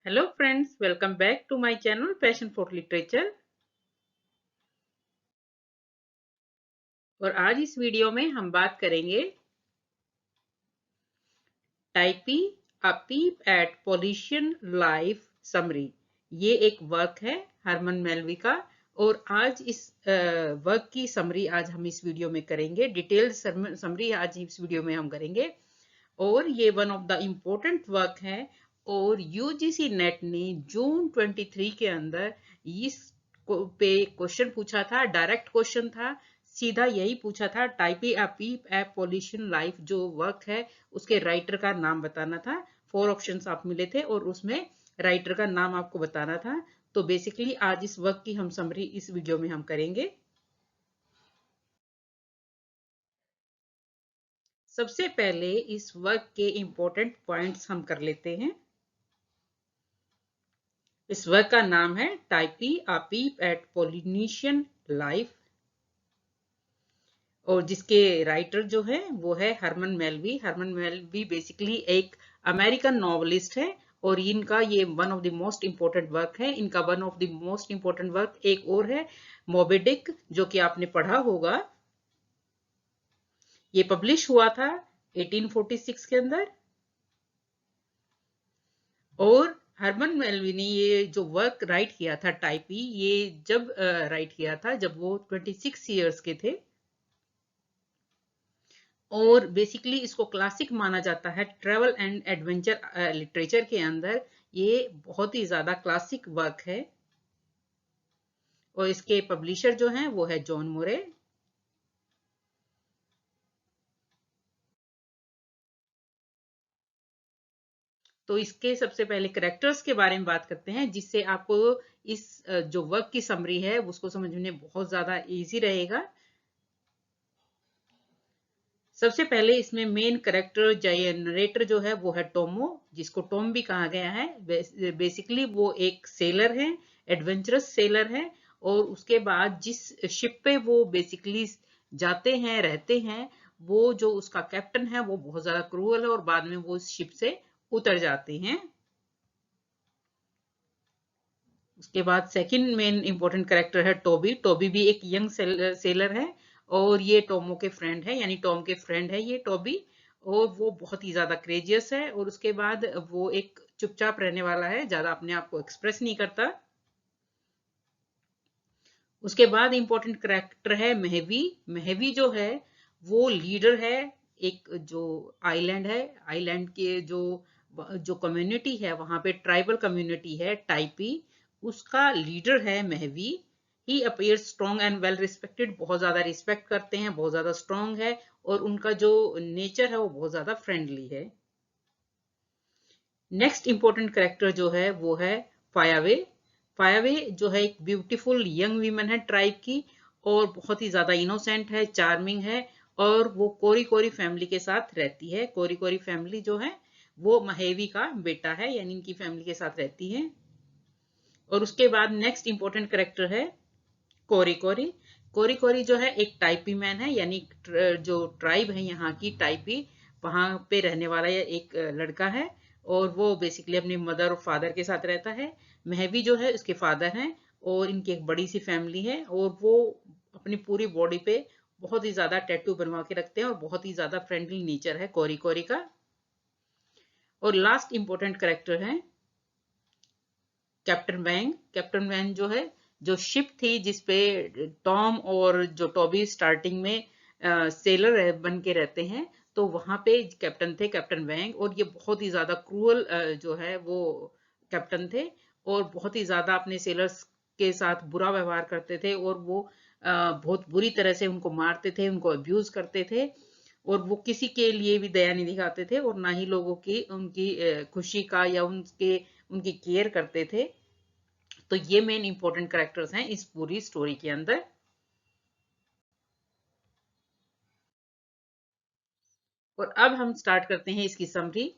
Hello friends, welcome back to my channel Passion for Literature। और आज इस video में हम बात करेंगे टाइपी अ पीप एट पॉलिशियन लाइफ समरी। ये एक वर्क है हरमन मेलवी का और आज इस वर्क की समरी आज हम इस वीडियो में करेंगे। डिटेल्ड समरी आज इस वीडियो में हम करेंगे और ये one of the important work है। और यूजीसी नेट ने जून 23 के अंदर इस पे क्वेश्चन पूछा था, डायरेक्ट क्वेश्चन था, सीधा यही पूछा था टाइपी अ पीप ए पॉलिशियन लाइफ जो वर्क है उसके राइटर का नाम बताना था। 4 ऑप्शंस आप मिले थे और उसमें राइटर का नाम आपको बताना था। तो बेसिकली आज इस वर्क की हम समरी इस वीडियो में हम करेंगे। सबसे पहले इस वर्क के इंपॉर्टेंट पॉइंट्स हम कर लेते हैं। इस वर्क का नाम है टाइपी अ पीप एट पोलिनेशियन लाइफ और जिसके राइटर जो है वो है हरमन मेलवी। हरमन मेलवी बेसिकली एक अमेरिकन नॉवलिस्ट है और इनका ये one of the most important work है। इनका one of the most important work एक और है मोबी डिक, जो कि आपने पढ़ा होगा। ये पब्लिश हुआ था 1846 के अंदर। और हरमन मेलवी ने ये जो वर्क राइट किया था टाइपी, ये जब राइट किया था जब वो 26 ईयर्स के थे। और बेसिकली इसको क्लासिक माना जाता है ट्रेवल एंड एडवेंचर लिटरेचर के अंदर। ये बहुत ही ज्यादा क्लासिक वर्क है और इसके पब्लिशर जो हैं वो है जॉन मोरे। तो इसके सबसे पहले करेक्टर्स के बारे में बात करते हैं, जिससे आपको इस जो वर्क की समरी है उसको समझने बहुत ज्यादा इजी रहेगा। सबसे पहले इसमें मेन करेक्टर नरेटर जो है वो है टोमो, जिसको टॉम भी कहा गया है। बेसिकली वो एक सेलर है, एडवेंचरस सेलर है। और उसके बाद जिस शिप पे वो बेसिकली जाते हैं रहते हैं, वो जो उसका कैप्टन है वो बहुत ज्यादा क्रूअल है और बाद में वो उस शिप से उतर जाते हैं। उसके बाद सेकंड मेन इंपॉर्टेंट कैरेक्टर है टोबी। टोबी भी एक यंग सेलर है और ये टोमो के फ्रेंड है, यानी टॉम के फ्रेंड है ये टोबी। और वो बहुत ही ज्यादा क्रेजियस है और उसके बाद वो एक चुपचाप रहने वाला है, ज्यादा अपने आप को एक्सप्रेस नहीं करता। उसके बाद इंपॉर्टेंट कैरेक्टर है महवी। महवी जो है वो लीडर है एक जो आइलैंड है। आइलैंड के जो जो कम्युनिटी है वहां पे ट्राइबल कम्युनिटी है टाइपी, उसका लीडर है Mehevi. He appear strong and well respected, बहुत ज्यादा रिस्पेक्ट करते हैं, बहुत ज्यादा स्ट्रॉन्ग है और उनका जो नेचर है वो बहुत ज्यादा फ्रेंडली है। नेक्स्ट इंपॉर्टेंट कैरेक्टर जो है वो है फायावे। फायावे जो है एक ब्यूटीफुल यंग वीमन है ट्राइब की और बहुत ही ज्यादा इनोसेंट है, चार्मिंग है। और वो कोरी कोरी फैमिली के साथ रहती है। कोरी कोरी फैमिली जो है वो महेवी का बेटा है, यानी इनकी फैमिली के साथ रहती है। और उसके बाद नेक्स्ट इंपॉर्टेंट कैरेक्टर है कोरी कोरी। कोरी कोरी जो है एक टाइपी मैन है, यानी जो ट्राइब है यहाँ की टाइपी, वहां पे रहने वाला ये एक लड़का है। और वो बेसिकली अपनी मदर और फादर के साथ रहता है। महवी जो है उसके फादर हैं और इनकी एक बड़ी सी फैमिली है। और वो अपनी पूरी बॉडी पे बहुत ही ज्यादा टैटू बनवा के रखते हैं और बहुत ही ज्यादा फ्रेंडली नेचर है कोरी कोरी का। और लास्ट इंपॉर्टेंट कैरेक्टर है कैप्टन वैंग। कैप्टन वैंग जो है जो शिप थी जिसपे टॉम और जो टॉबी स्टार्टिंग में सेलर बन के रहते हैं, तो वहां पे कैप्टन थे कैप्टन वैंग। और ये बहुत ही ज्यादा क्रूअल जो है वो कैप्टन थे और बहुत ही ज्यादा अपने सेलर्स के साथ बुरा व्यवहार करते थे। और वो बहुत बुरी तरह से उनको मारते थे, उनको अब्यूज करते थे। और वो किसी के लिए भी दया नहीं दिखाते थे और ना ही लोगों की उनकी खुशी का या उनकी केयर करते थे। तो ये मेन इंपॉर्टेंट कैरेक्टर्स हैं इस पूरी स्टोरी के अंदर। और अब हम स्टार्ट करते हैं इसकी समरी।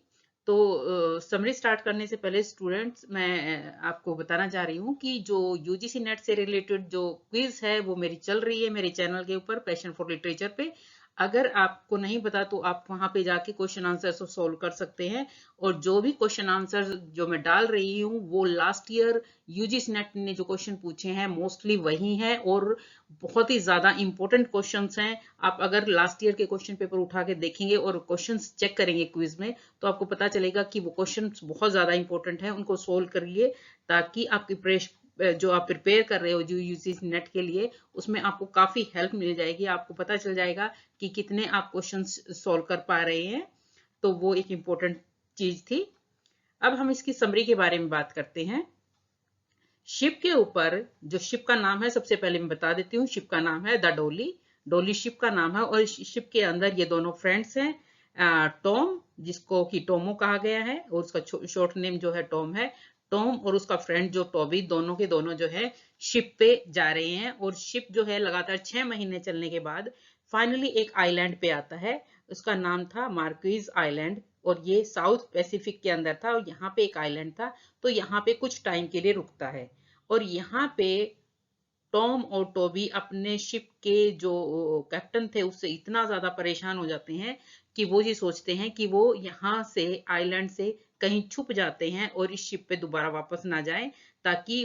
तो समरी स्टार्ट करने से पहले स्टूडेंट्स, मैं आपको बताना चाह रही हूँ कि जो यूजीसी नेट से रिलेटेड जो क्विज है वो मेरी चल रही है मेरे चैनल के ऊपर पैशन फॉर लिटरेचर पे। अगर आपको नहीं पता तो आप वहां पे जाके क्वेश्चन आंसर सोल्व कर सकते हैं। और जो भी क्वेश्चन आंसर जो मैं डाल रही हूँ वो लास्ट ईयर यूजीसी नेट ने जो क्वेश्चन पूछे हैं मोस्टली वही हैं और बहुत ही ज्यादा इंपॉर्टेंट क्वेश्चंस हैं। आप अगर लास्ट ईयर के क्वेश्चन पेपर उठा के देखेंगे और क्वेश्चंस चेक करेंगे क्विज में तो आपको पता चलेगा कि वो क्वेश्चन बहुत ज्यादा इंपॉर्टेंट है। उनको सोल्व करिए ताकि आपकी जो आप प्रिपेयर कर रहे हो जो यूजीसी नेट के लिए उसमें आपको काफी हेल्प मिल जाएगी। आपको पता चल जाएगा कि कितने आप क्वेश्चंस सॉल्व कर पा रहे हैं। तो वो एक इम्पोर्टेंट चीज थी। अब हम इसकी समरी के बारे में बात करते हैं। शिप के ऊपर जो शिप का नाम है सबसे पहले मैं बता देती हूँ। शिप का नाम है द डोली। डोली शिप का नाम है और शिप के अंदर ये दोनों फ्रेंड्स हैं। टॉम जिसको कि टोमो कहा गया है और उसका शॉर्ट नेम जो है टॉम है। टॉम और उसका फ्रेंड जो टॉबी दोनों के दोनों जो है शिप पे जा रहे हैं और शिप जो है लगातार 6 महीने चलने के बाद फाइनली एक आइलैंड पे आता है। उसका नाम था मार्क्वीज आइलैंड और ये साउथ पैसिफिक के अंदर था और यहाँ पे एक आइलैंड था। तो यहाँ पे कुछ टाइम के लिए रुकता है और यहाँ पे टॉम और टोबी अपने शिप के जो कैप्टन थे उससे इतना ज्यादा परेशान हो जाते हैं कि वो ये सोचते हैं कि वो यहाँ से आइलैंड से कहीं छुप जाते हैं और इस शिप पे दोबारा वापस ना जाएं ताकि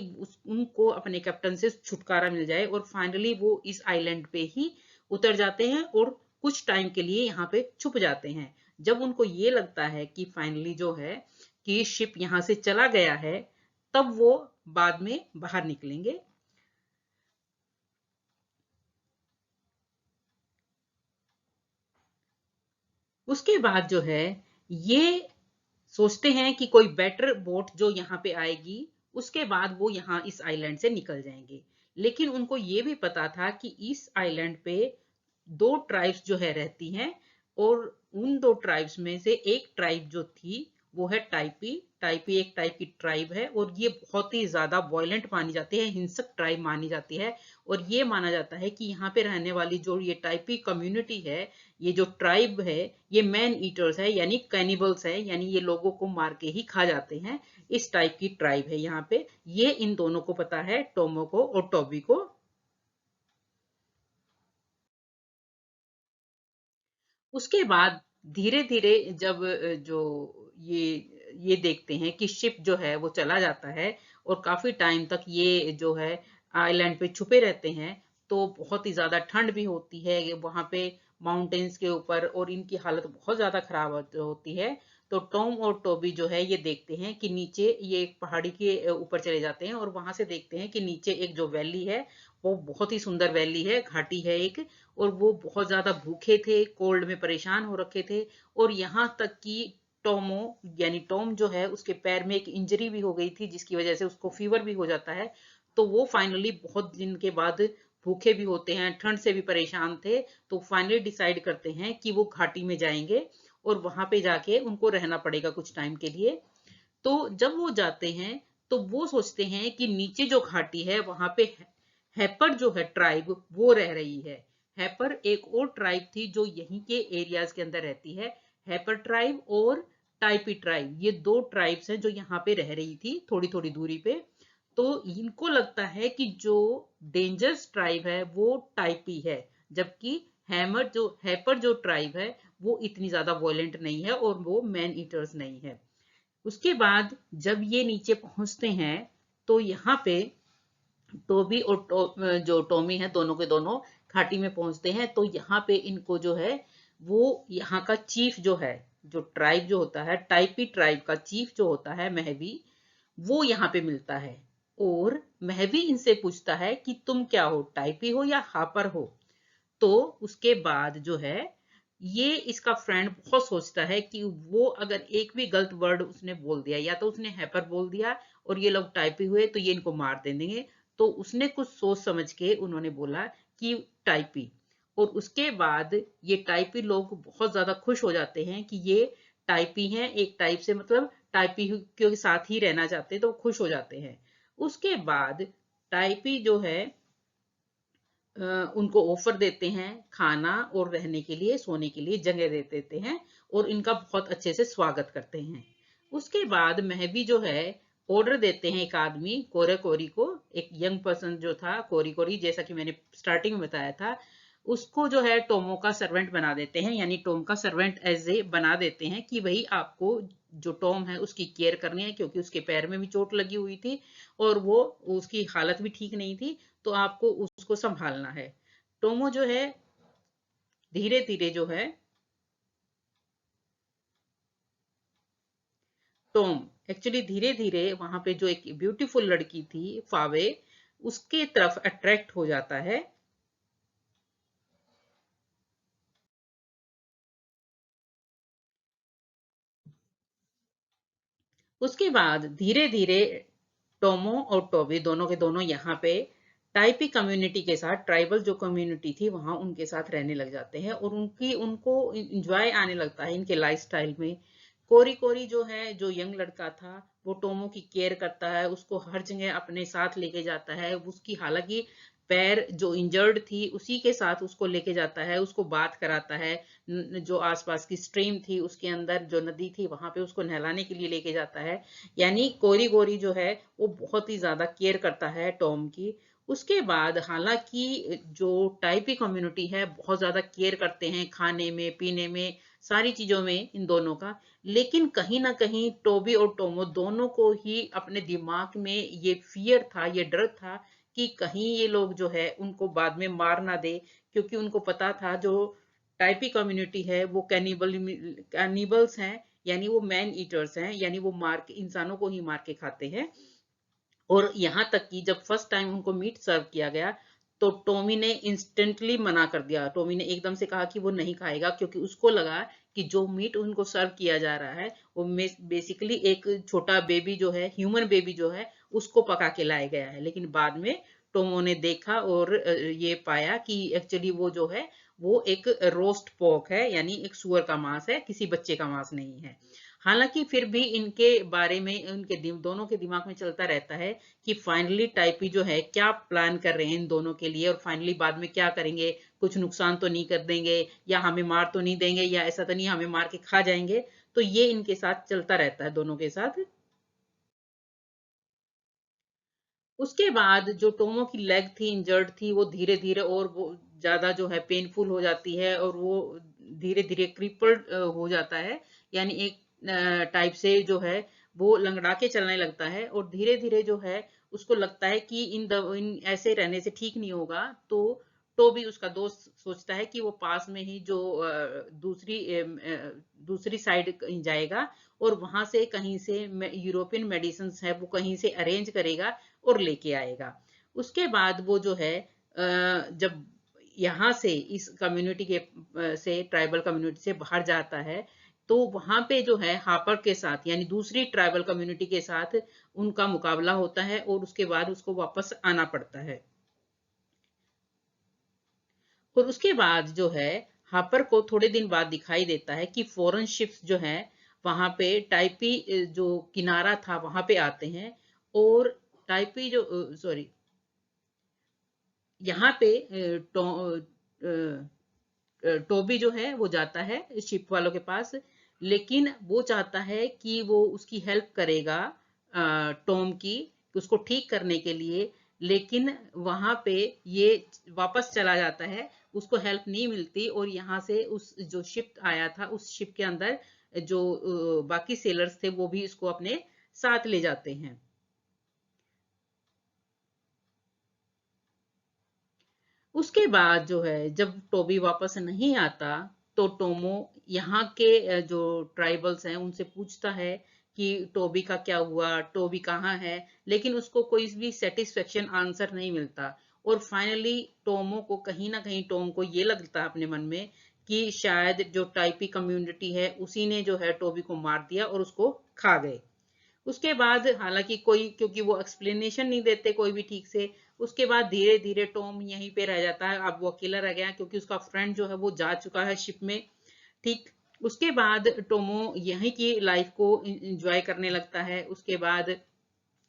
उनको अपने कैप्टन से छुटकारा मिल जाए। और फाइनली वो इस आइलैंड पे ही उतर जाते हैं और कुछ टाइम के लिए यहाँ पे छुप जाते हैं। जब उनको ये लगता है कि फाइनली जो है कि शिप यहाँ से चला गया है तब वो बाद में बाहर निकलेंगे। उसके बाद जो है ये सोचते हैं कि कोई बेटर बोट जो यहाँ पे आएगी उसके बाद वो यहाँ इस आइलैंड से निकल जाएंगे। लेकिन उनको ये भी पता था कि इस आइलैंड पे दो ट्राइब्स जो है रहती हैं और उन दो ट्राइब्स में से एक ट्राइब जो थी वो है टाइपी। टाइपी एक टाइप की ट्राइब है और ये बहुत ही ज्यादा वॉयलेंट मानी जाती है, हिंसक ट्राइब मानी जाती है। और ये माना जाता है कि यहाँ पे रहने वाली जो ये टाइपी कम्युनिटी है, ये जो ट्राइब है, ये मैन ईटर्स है यानी कैनिबल्स है, यानी ये लोगों को मार के ही खा जाते हैं। इस टाइप की ट्राइब है यहाँ पे। ये इन दोनों को पता है, टोमो को और टॉबी को। उसके बाद धीरे धीरे जब ये देखते हैं कि शिप जो है वो चला जाता है और काफी टाइम तक ये जो है आइलैंड पे छुपे रहते हैं तो बहुत ही ज्यादा ठंड भी होती है वहां पे माउंटेन्स के ऊपर और इनकी हालत बहुत ज्यादा खराब होती है। तो टॉम और टोबी जो है ये देखते हैं कि नीचे ये एक पहाड़ी के ऊपर चले जाते हैं और वहां से देखते हैं कि नीचे एक जो वैली है वो बहुत ही सुंदर वैली है, घाटी है एक। और वो बहुत ज्यादा भूखे थे, कोल्ड में परेशान हो रखे थे और यहाँ तक कि टोमो यानी टॉम जो है उसके पैर में एक इंजरी भी हो गई थी जिसकी वजह से उसको फीवर भी हो जाता है। तो वो फाइनली बहुत दिन के बाद भूखे भी होते हैं, ठंड से भी परेशान थे, तो फाइनली डिसाइड करते हैं कि वो घाटी में जाएंगे और वहां पे जाके उनको रहना पड़ेगा कुछ टाइम के लिए। तो जब वो जाते हैं तो वो सोचते हैं कि नीचे जो घाटी है वहां पे हैपर जो है ट्राइब वो रह रही है। हैपर एक और ट्राइब थी जो यहीं के एरियाज के अंदर रहती है। हैपर ट्राइब और टाइपी ट्राइब ये दो ट्राइब्स हैं जो यहाँ पे रह रही थी थोड़ी थोड़ी दूरी पे। तो इनको लगता है कि जो डेंजरस ट्राइब है वो टाइपी है, जबकि हैपर जो ट्राइब है वो इतनी ज्यादा वॉयलेंट नहीं है और वो मैन ईटर्स नहीं है। उसके बाद जब ये नीचे पहुंचते हैं तो यहाँ पे टोबी और जो टॉमी है दोनों के दोनों घाटी में पहुंचते हैं। तो यहाँ पे इनको जो है वो यहाँ का चीफ जो है, जो ट्राइब जो होता है टाइपी ट्राइब का चीफ जो होता है महवी, वो यहाँ पे मिलता है। और महवी इनसे पूछता है कि तुम क्या हो, टाइपी हो या हापर हो। तो उसके बाद जो है ये इसका फ्रेंड बहुत सोचता है कि वो अगर एक भी गलत वर्ड उसने बोल दिया या तो उसने हैपर बोल दिया और ये लोग टाइपी हुए तो ये इनको मार दे देंगे। तो उसने कुछ सोच समझ के उन्होंने बोला कि टाइपी। और उसके बाद ये टाइपी लोग बहुत ज्यादा खुश हो जाते हैं कि ये टाइपी हैं, एक टाइप से मतलब टाइपी के साथ ही रहना चाहते हैं तो खुश हो जाते हैं। उसके बाद टाइपी जो है उनको ऑफर देते हैं खाना और रहने के लिए, सोने के लिए जगह दे देते हैं और इनका बहुत अच्छे से स्वागत करते हैं। उसके बाद महबी जो है ऑर्डर देते हैं एक आदमी कोरे कोरी को, एक यंग पर्सन जो था कोरी कोरी, जैसा कि मैंने स्टार्टिंग में बताया था। उसको जो है टोमो का सर्वेंट बना देते हैं, यानी टॉम का सर्वेंट एज ए बना देते हैं कि भाई आपको जो टॉम है उसकी केयर करनी है, क्योंकि उसके पैर में भी चोट लगी हुई थी और वो उसकी हालत भी ठीक नहीं थी, तो आपको उसको संभालना है। टोमो जो है धीरे धीरे जो है टॉम एक्चुअली धीरे धीरे वहां पे जो एक ब्यूटीफुल लड़की थी फावे, उसके तरफ अट्रैक्ट हो जाता है। उसके बाद धीरे धीरे टोमो और टोबी दोनों के दोनों यहाँ पे टाइपी कम्युनिटी के साथ, ट्राइबल जो कम्युनिटी थी वहां उनके साथ रहने लग जाते हैं और उनकी उनको इंजॉय आने लगता है इनके लाइफस्टाइल में। कोरी कोरी जो है, जो यंग लड़का था, वो टोमो की केयर करता है, उसको हर जगह अपने साथ लेके जाता है। उसकी हालांकि पैर जो इंजर्ड थी उसी के साथ उसको लेके जाता है, उसको बात कराता है, जो आसपास की स्ट्रीम थी उसके अंदर जो नदी थी वहां पे उसको नहलाने के लिए लेके जाता है। यानी कोरी गोरी जो है वो बहुत ही ज्यादा केयर करता है टॉम की। उसके बाद हालांकि जो टाइपी कम्युनिटी है बहुत ज्यादा केयर करते हैं खाने में पीने में सारी चीजों में इन दोनों का, लेकिन कहीं ना कहीं टोबी और टोमो दोनों को ही अपने दिमाग में ये फियर था, ये डर था कि कहीं ये लोग जो है उनको बाद में मार ना दे, क्योंकि उनको पता था जो टाइपी कम्युनिटी है वो कैनिबल्स हैं, यानी वो मैन ईटर्स हैं, यानी वो मार के इंसानों को ही मार के खाते हैं। और यहाँ तक कि जब फर्स्ट टाइम उनको मीट सर्व किया गया तो टॉमी ने इंस्टेंटली मना कर दिया। टॉमी ने एकदम से कहा कि वो नहीं खाएगा, क्योंकि उसको लगा कि जो मीट उनको सर्व किया जा रहा है वो बेसिकली एक छोटा बेबी जो है, ह्यूमन बेबी जो है, उसको पका के लाया गया है। लेकिन बाद में टोमो ने देखा और ये पाया कि एक्चुअली वो जो है वो एक रोस्ट पोर्क है, यानी एक सुअर का मांस है, किसी बच्चे का मांस नहीं है। हालांकि फिर भी इनके बारे में उनके दोनों के दिमाग में चलता रहता है कि फाइनली टाइपी जो है क्या प्लान कर रहे हैं इन दोनों के लिए, और फाइनली बाद में क्या करेंगे, कुछ नुकसान तो नहीं कर देंगे, या हमें मार तो नहीं देंगे, या ऐसा तो नहीं हमें मार के खा जाएंगे। तो ये इनके साथ चलता रहता है दोनों के साथ। उसके बाद जो टोमो की लेग थी इंजर्ड थी, वो धीरे धीरे और वो ज्यादा जो है पेनफुल हो जाती है और वो धीरे धीरे क्रिपल्ड हो जाता है, यानी एक टाइप से जो है वो लंगड़ा के चलने लगता है। और धीरे धीरे जो है उसको लगता है कि इन ऐसे रहने से ठीक नहीं होगा, तो भी उसका दोस्त सोचता है कि वो पास में ही जो दूसरी साइड कहीं जाएगा और वहां से कहीं से यूरोपियन मेडिसिन है वो कहीं से अरेंज करेगा और लेके आएगा। उसके बाद वो जो है जब यहाँ से इस कम्युनिटी के से ट्राइबल कम्युनिटी से बाहर जाता है, तो वहां पे जो है हापर के साथ यानी दूसरी ट्राइबल कम्युनिटी के साथ उनका मुकाबला होता है और उसके बाद उसको वापस आना पड़ता है। और उसके बाद जो है हापर को थोड़े दिन बाद दिखाई देता है कि फॉरेन शिप्स जो है वहां पे टाइपी जो किनारा था वहां पे आते हैं, और टाइपी जो सॉरी यहाँ पे टोबी जो है वो जाता है शिप वालों के पास, लेकिन वो चाहता है कि वो उसकी हेल्प करेगा टॉम की, उसको ठीक करने के लिए। लेकिन वहां पे ये वापस चला जाता है, उसको हेल्प नहीं मिलती, और यहाँ से उस जो शिप आया था उस शिप के अंदर जो बाकी सेलर्स थे वो भी इसको अपने साथ ले जाते हैं। उसके बाद जो है जब टोबी वापस नहीं आता तो टोमो यहाँ के जो ट्राइबल्स हैं उनसे पूछता है कि टोबी का क्या हुआ, टोबी कहाँ है, लेकिन उसको कोई भी सेटिस्फेक्शन आंसर नहीं मिलता। और फाइनली टोमो को कहीं ना कहीं टोम को ये लगता है अपने मन में कि शायद जो टाइपी कम्युनिटी है उसी ने जो है टोबी को मार दिया और उसको खा गए। उसके बाद हालांकि कोई, क्योंकि वो एक्सप्लेनेशन नहीं देते कोई भी ठीक से, उसके बाद धीरे धीरे टॉम यहीं पे रह जाता है। अब वो अकेला रह गया क्योंकि उसका फ्रेंड जो है वो जा चुका है शिप में। ठीक, उसके बाद टोमो यहीं की लाइफ को एंजॉय करने लगता है। उसके बाद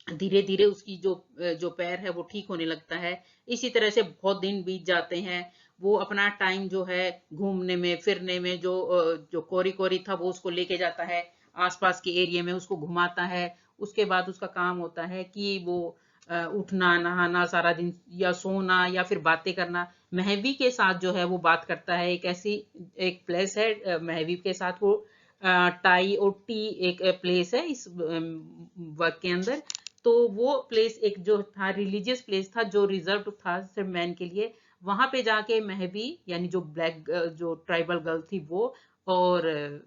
धीरे धीरे उसकी जो जो पैर है वो ठीक होने लगता है। इसी तरह से बहुत दिन बीत जाते हैं। वो अपना टाइम जो है घूमने में फिरने में, जो कोरी कोरी था वो उसको लेके जाता है आसपास के एरिया में, उसको घुमाता है। उसके बाद उसका काम होता है कि वो उठना, नहाना सारा दिन, या सोना, या फिर बातें करना। महवी के साथ जो है वो बात करता है, एक ऐसी एक प्लेस है महवी के साथ, वो टाई और टी एक प्लेस है इस वर्क के अंदर। तो वो प्लेस एक जो था रिलीजियस प्लेस था, जो रिजर्व था सिर्फ मैन के लिए। वहां पे जाके महवी यानी जो ब्लैक जो ट्राइबल गर्ल थी वो, और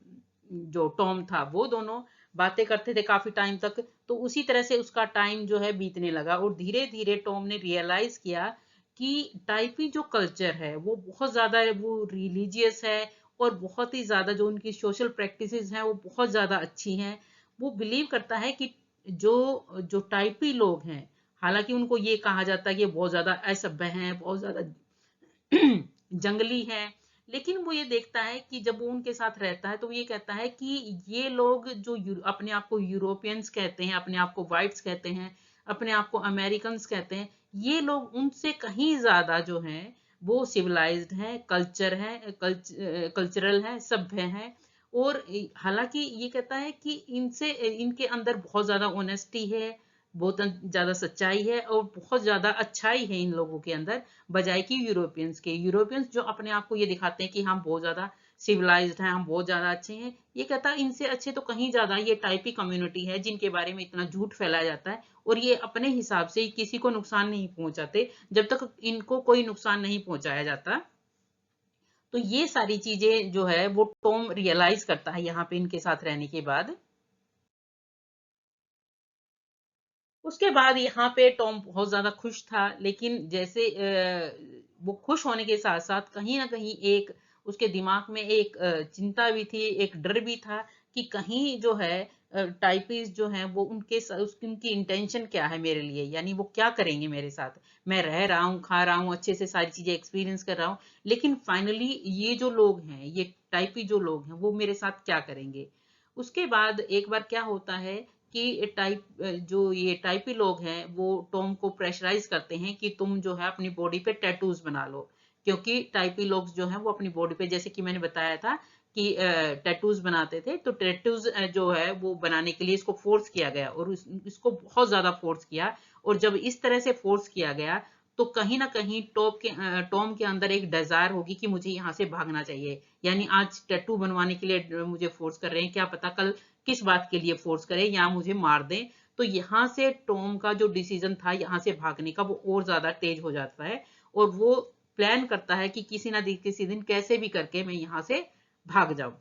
जो टॉम था, वो दोनों बातें करते थे काफी टाइम तक। तो उसी तरह से उसका टाइम जो है बीतने लगा, और धीरे धीरे टॉम ने रियलाइज किया कि टाइपी जो कल्चर है वो बहुत ज्यादा वो रिलीजियस है, और बहुत ही ज्यादा जो उनकी सोशल प्रैक्टिसेस हैं वो बहुत ज्यादा अच्छी हैं। वो बिलीव करता है कि जो जो टाइपी लोग हैं, हालांकि उनको ये कहा जाता है कि बहुत ज्यादा असभ्य हैं, बहुत ज्यादा जंगली है, लेकिन वो ये देखता है कि जब वो उनके साथ रहता है तो वो ये कहता है कि ये लोग जो अपने आप को यूरोपियंस कहते हैं, अपने आप को व्हाइट्स कहते हैं, अपने आप को अमेरिकन्स कहते हैं, ये लोग उनसे कहीं ज्यादा जो हैं वो सिविलाइज्ड हैं, कल्चरल हैं, सभ्य हैं। और हालांकि ये कहता है कि इनसे इनके अंदर बहुत ज्यादा ऑनेस्टी है, बहुत ज्यादा सच्चाई है, और बहुत ज्यादा अच्छाई है इन लोगों के अंदर, बजाय कि यूरोपियंस जो अपने आप को ये दिखाते हैं कि हम बहुत ज्यादा सिविलाइज्ड हैं, हम बहुत ज्यादा अच्छे हैं। ये कहता है इनसे अच्छे तो कहीं ज्यादा ये टाइपी कम्युनिटी है, जिनके बारे में इतना झूठ फैलाया जाता है, और ये अपने हिसाब से किसी को नुकसान नहीं पहुंचाते जब तक इनको कोई नुकसान नहीं पहुंचाया जाता। तो ये सारी चीजें जो है वो टॉम रियलाइज करता है यहाँ पे इनके साथ रहने के बाद। उसके बाद यहाँ पे टॉम बहुत ज्यादा खुश था, लेकिन जैसे वो खुश होने के साथ साथ कहीं ना कहीं एक उसके दिमाग में एक चिंता भी थी, एक डर भी था कि कहीं जो है टाइपिस्ट जो है वो उनकी इंटेंशन क्या है मेरे लिए, यानी वो क्या करेंगे मेरे साथ। मैं रह रहा हूँ, खा रहा हूँ, अच्छे से सारी चीजें एक्सपीरियंस कर रहा हूँ, लेकिन फाइनली ये जो लोग हैं, ये टाइपी जो लोग हैं, वो मेरे साथ क्या करेंगे। उसके बाद एक बार क्या होता है कि जो ये टाइपी लोग हैं वो टॉम को प्रेशराइज करते हैं कि तुम जो है अपनी बॉडी पे टैटूज बना लो, क्योंकि टाइपी लोग जो हैं वो अपनी बॉडी पे, जैसे कि मैंने बताया था कि टैटूज बनाते थे, तो टैटूज जो है वो बनाने के लिए इसको फोर्स किया गया, और इसको बहुत ज्यादा फोर्स किया। और जब इस तरह से फोर्स किया गया तो कहीं ना कहीं टॉम के अंदर एक डिजायर होगी कि मुझे यहाँ से भागना चाहिए, यानी आज टैटू बनवाने के लिए मुझे फोर्स कर रहे हैं, क्या पता कल किस बात के लिए फोर्स करें या मुझे मार दें। तो यहाँ से टॉम का जो डिसीजन था यहाँ से भागने का, वो और ज्यादा तेज हो जाता है, और वो प्लान करता है कि किसी ना किसी दिन कैसे भी करके मैं यहाँ से भाग जाऊं।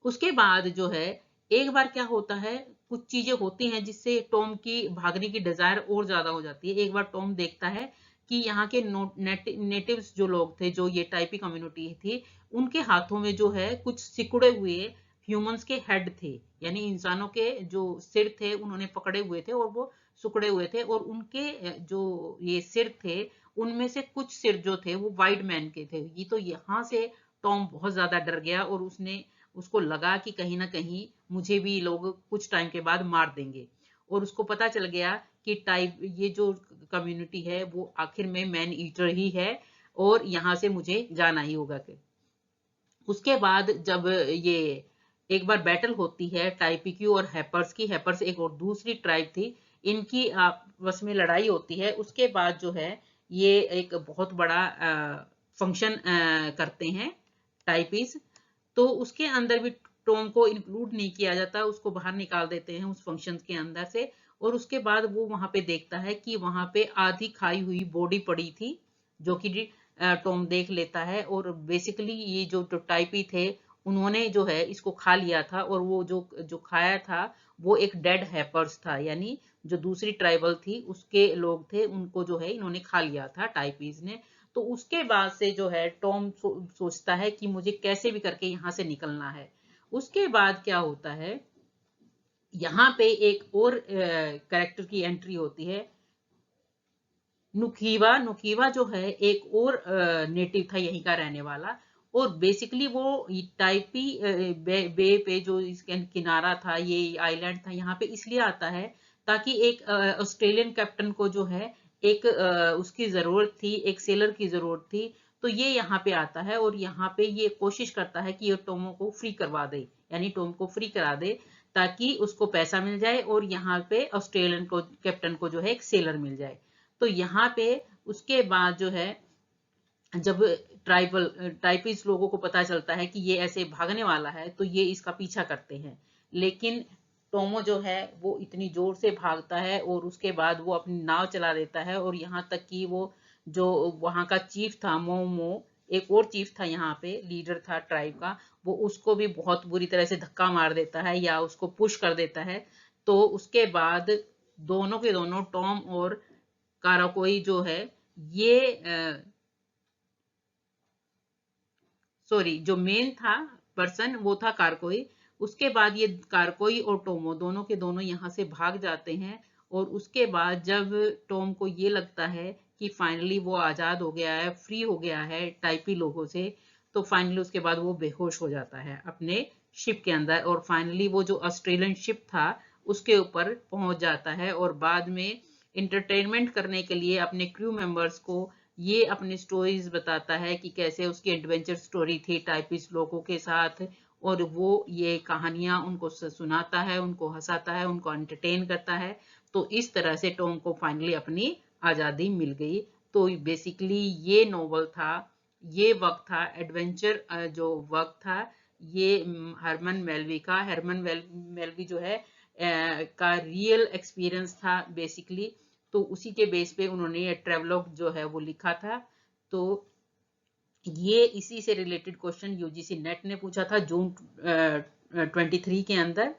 उसके बाद जो है एक बार क्या होता है, कुछ चीजें होती हैं जिससे टॉम की भागने की डिजायर और ज्यादा हो जाती है। एक बार टॉम देखता है कि यहाँ के नेटिव्स जो लोग थे, जो ये टाइपी कम्युनिटी थी, उनके हाथों में जो है कुछ सिकुड़े हुए ह्यूमंस के हेड थे, यानी इंसानों के जो सिर थे उन्होंने पकड़े हुए थे, और वो सिकुड़े हुए थे, और उनके जो ये सिर थे उनमें से कुछ सिर जो थे वो वाइट मैन के थे। ये तो यहाँ से टॉम बहुत ज्यादा डर गया, और उसको लगा कि कहीं ना कहीं मुझे भी लोग कुछ टाइम के बाद मार देंगे। और उसको पता चल गया कि ये जो कम्युनिटी है वो आखिर में मैन ईटर ही है, और यहाँ से मुझे जाना ही होगा। उसके बाद जब ये एक बार बैटल होती है टाइपिक्यू और हैपर्स की, हैपर्स एक और दूसरी ट्राइब थी, इनकी आपस में लड़ाई होती है। उसके बाद जो है ये एक बहुत बड़ा फंक्शन करते हैं टाइपीज, तो उसके अंदर भी टॉम को इंक्लूड नहीं किया जाता, उसको बाहर निकाल देते हैं उस फंक्शन के अंदर से। और उसके बाद वो वहां पे देखता है कि वहां पे आधी खाई हुई बॉडी पड़ी थी, जो कि टॉम देख लेता है। और बेसिकली ये जो टाइपी थे उन्होंने जो है इसको खा लिया था, और वो जो जो खाया था वो एक डेड हैपर्स था, यानी जो दूसरी ट्राइबल थी उसके लोग थे, उनको जो है इन्होंने खा लिया था टाइपीज ने। तो उसके बाद से जो है टॉम सोचता है कि मुझे कैसे भी करके यहाँ से निकलना है। उसके बाद क्या होता है, यहाँ पे एक और कैरेक्टर की एंट्री होती है, नुकीवा। नुकीवा जो है एक और नेटिव था यहीं का रहने वाला, और बेसिकली वो टाइपी पे जो इसके किनारा था, ये आइलैंड था, यहाँ पे इसलिए आता है ताकि एक ऑस्ट्रेलियन कैप्टन को जो है एक उसकी जरूरत थी, एक सेलर की जरूरत थी। तो ये यहाँ पे आता है, और यहाँ पे ये कोशिश करता है कि ये टॉमो को फ्री करवा दे, यानी टॉम को फ्री करा दे, ताकि उसको पैसा मिल जाए और यहाँ पे ऑस्ट्रेलियन को कैप्टन को जो है एक सेलर मिल जाए। तो यहाँ पे उसके बाद जो है जब टाइपिस्ट लोगों को पता चलता है कि ये ऐसे भागने वाला है तो ये इसका पीछा करते हैं, लेकिन टोमो जो है वो इतनी जोर से भागता है और उसके बाद वो अपनी नाव चला देता है और यहाँ तक कि वो जो वहाँ का चीफ था मोमो, एक और चीफ था यहाँ पे लीडर था ट्राइब का, वो उसको भी बहुत बुरी तरह से धक्का मार देता है या उसको पुश कर देता है। तो उसके बाद दोनों के दोनों टॉम और काराकोई जो है ये सॉरी जो मेन था पर्सन वो था कारकोई। उसके बाद ये कारकोई और टोमो दोनों के दोनों यहाँ से भाग जाते हैं और उसके बाद जब टॉम को ये लगता है कि फाइनली वो आजाद हो गया है, फ्री हो गया है टाइपी लोगों से, तो फाइनली उसके बाद वो बेहोश हो जाता है अपने शिप के अंदर और फाइनली वो जो ऑस्ट्रेलियन शिप था उसके ऊपर पहुंच जाता है और बाद में इंटरटेनमेंट करने के लिए अपने क्रू मेंबर्स को ये अपनी स्टोरीज बताता है कि कैसे उसकी एडवेंचर स्टोरी थी टाइपिस्ट लोगों के साथ, और वो ये कहानियां उनको सुनाता है, उनको हंसाता है, उनको एंटरटेन करता है। तो इस तरह से टॉम को फाइनली अपनी आजादी मिल गई। तो बेसिकली ये नोवेल था, ये वक्त था एडवेंचर जो वक्त था ये हरमन मेलवी का। हरमन मेलवी जो है का रियल एक्सपीरियंस था बेसिकली, तो उसी के बेस पे उन्होंने ये ट्रेवलॉग जो है वो लिखा था। तो ये इसी से रिलेटेड क्वेश्चन यूजीसी नेट ने पूछा था जून 23 के अंदर।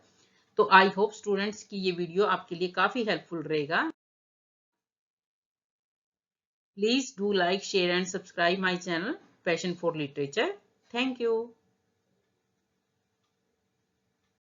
तो आई होप स्टूडेंट्स की ये वीडियो आपके लिए काफी हेल्पफुल रहेगा। Please do like share and subscribe my channel passion for literature. Thank you.